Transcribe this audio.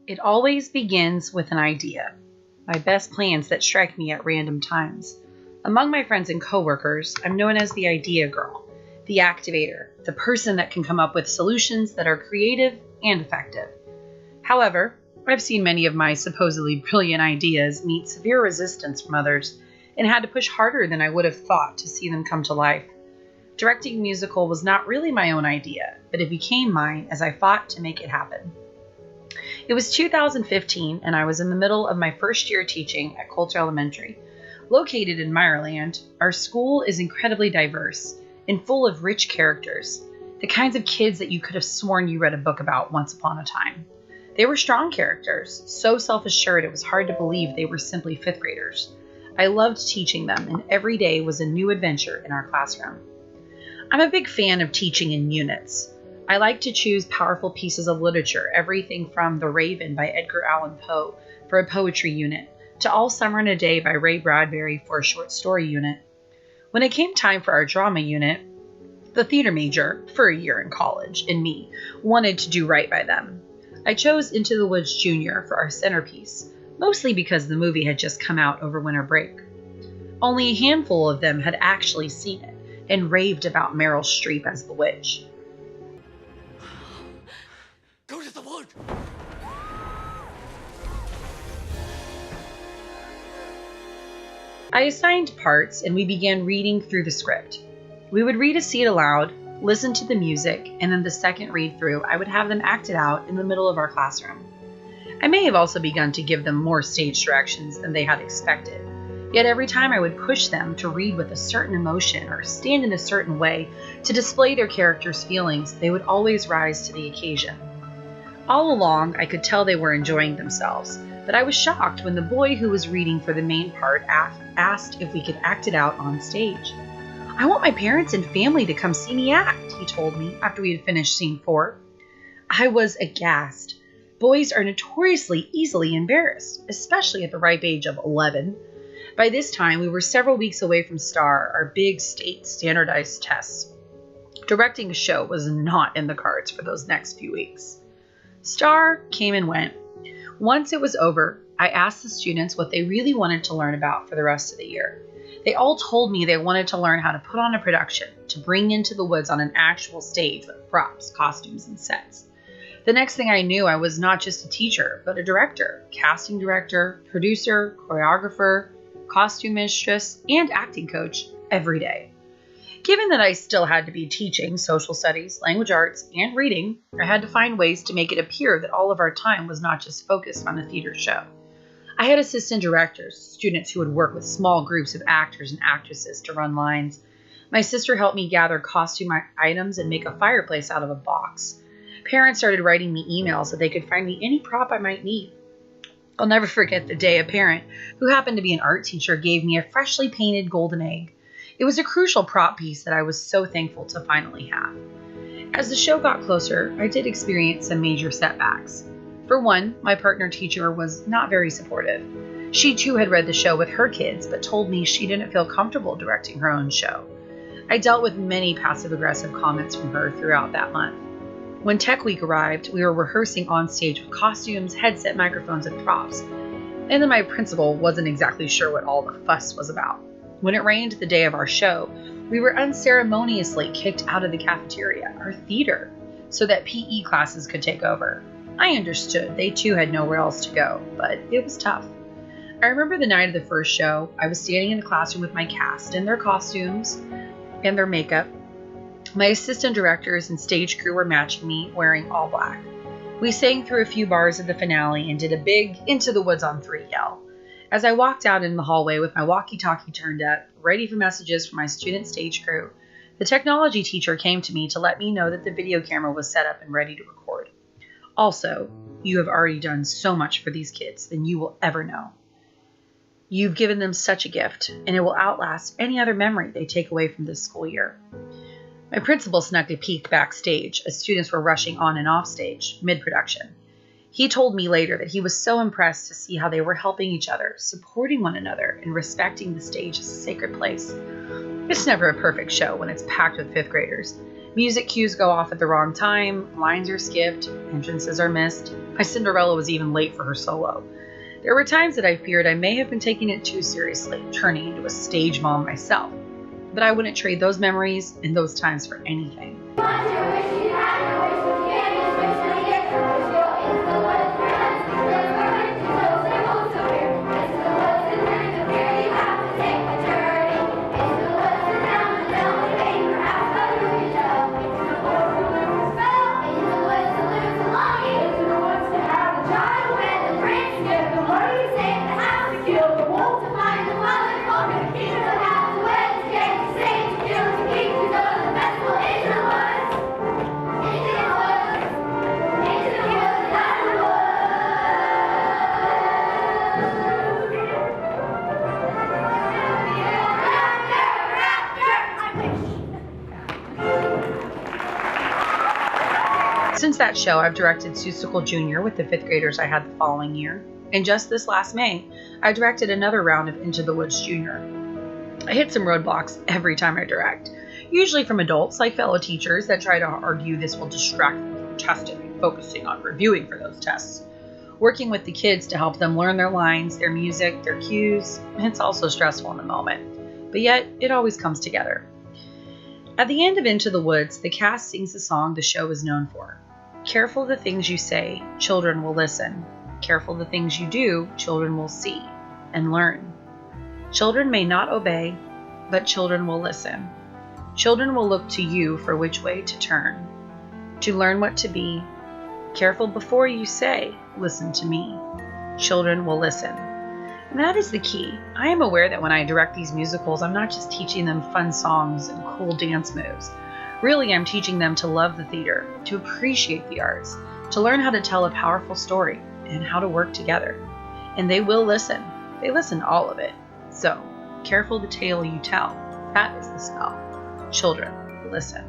It always begins with an idea. My best plans that strike me at random times. Among my friends and coworkers, I'm known as the idea girl, the activator, the person that can come up with solutions that are creative and effective. However, I've seen many of my supposedly brilliant ideas meet severe resistance from others and had to push harder than I would have thought to see them come to life. Directing a musical was not really my own idea, but it became mine as I fought to make it happen. It was 2015, and I was in the middle of my first year teaching at Coulter Elementary. Located in Meyerland, our school is incredibly diverse and full of rich characters, the kinds of kids that you could have sworn you read a book about once upon a time. They were strong characters, so self-assured it was hard to believe they were simply fifth graders. I loved teaching them, and every day was a new adventure in our classroom. I'm a big fan of teaching in units. I like to choose powerful pieces of literature, everything from The Raven by Edgar Allan Poe for a poetry unit, to All Summer and a Day by Ray Bradbury for a short story unit. When it came time for our drama unit, the theater major, for a year in college, and me, wanted to do right by them. I chose Into the Woods Jr. for our centerpiece, mostly because the movie had just come out over winter break. Only a handful of them had actually seen it and raved about Meryl Streep as the witch. Go to the wood! I assigned parts and we began reading through the script. We would read a scene aloud, listen to the music, and then the second read through, I would have them act it out in the middle of our classroom. I may have also begun to give them more stage directions than they had expected. Yet every time I would push them to read with a certain emotion or stand in a certain way to display their character's feelings, they would always rise to the occasion. All along, I could tell they were enjoying themselves, but I was shocked when the boy who was reading for the main part asked if we could act it out on stage. "I want my parents and family to come see me act," he told me after we had finished scene 4. I was aghast. Boys are notoriously easily embarrassed, especially at the ripe age of 11. By this time, we were several weeks away from STAR, our big state standardized tests. Directing a show was not in the cards for those next few weeks. STAR came and went. Once it was over, I asked the students what they really wanted to learn about for the rest of the year. They all told me they wanted to learn how to put on a production, to bring Into the Woods on an actual stage with props, costumes, and sets. The next thing I knew, I was not just a teacher, but a director, casting director, producer, choreographer, costume mistress, and acting coach every day. Given that I still had to be teaching social studies, language arts, and reading, I had to find ways to make it appear that all of our time was not just focused on a theater show. I had assistant directors, students who would work with small groups of actors and actresses to run lines. My sister helped me gather costume items and make a fireplace out of a box. Parents started writing me emails so they could find me any prop I might need. I'll never forget the day a parent, who happened to be an art teacher, gave me a freshly painted golden egg. It was a crucial prop piece that I was so thankful to finally have. As the show got closer, I did experience some major setbacks. For one, my partner teacher was not very supportive. She too had read the show with her kids, but told me she didn't feel comfortable directing her own show. I dealt with many passive-aggressive comments from her throughout that month. When Tech Week arrived, we were rehearsing on stage with costumes, headset microphones, and props. And then my principal wasn't exactly sure what all the fuss was about. When it rained the day of our show, we were unceremoniously kicked out of the cafeteria, our theater, so that PE classes could take over. I understood they too had nowhere else to go, but it was tough. I remember the night of the first show, I was standing in the classroom with my cast in their costumes and their makeup. My assistant directors and stage crew were matching me, wearing all black. We sang through a few bars of the finale and did a big Into the Woods on 3 yell. As I walked out in the hallway with my walkie-talkie turned up, ready for messages from my student stage crew, the technology teacher came to me to let me know that the video camera was set up and ready to record. Also, you have already done so much for these kids than you will ever know. You've given them such a gift, and it will outlast any other memory they take away from this school year. My principal snuck a peek backstage as students were rushing on and off stage, mid-production. He told me later that he was so impressed to see how they were helping each other, supporting one another, and respecting the stage as a sacred place. It's never a perfect show when it's packed with fifth graders, Music cues go off at the wrong time, lines are skipped, entrances are missed. My Cinderella was even late for her solo. There were times that I feared I may have been taking it too seriously, turning into a stage mom myself. But I wouldn't trade those memories and those times for anything. Since that show, I've directed Seussical Jr. with the 5th graders I had the following year, and just this last May, I directed another round of Into the Woods Jr. I hit some roadblocks every time I direct, usually from adults like fellow teachers that try to argue this will distract them from testing and focusing on reviewing for those tests. Working with the kids to help them learn their lines, their music, their cues, it's also stressful in the moment, but yet it always comes together. At the end of Into the Woods, the cast sings the song the show is known for. Careful the things you say, children will listen. Careful the things you do, children will see and learn. Children may not obey, but children will listen. Children will look to you for which way to turn, to learn what to be. Careful before you say, listen to me. Children will listen. And that is the key. I am aware that when I direct these musicals, I'm not just teaching them fun songs and cool dance moves. Really, I'm teaching them to love the theater, to appreciate the arts, to learn how to tell a powerful story, and how to work together. And they will listen. They listen to all of it. So, careful the tale you tell. That is the spell. Children, listen.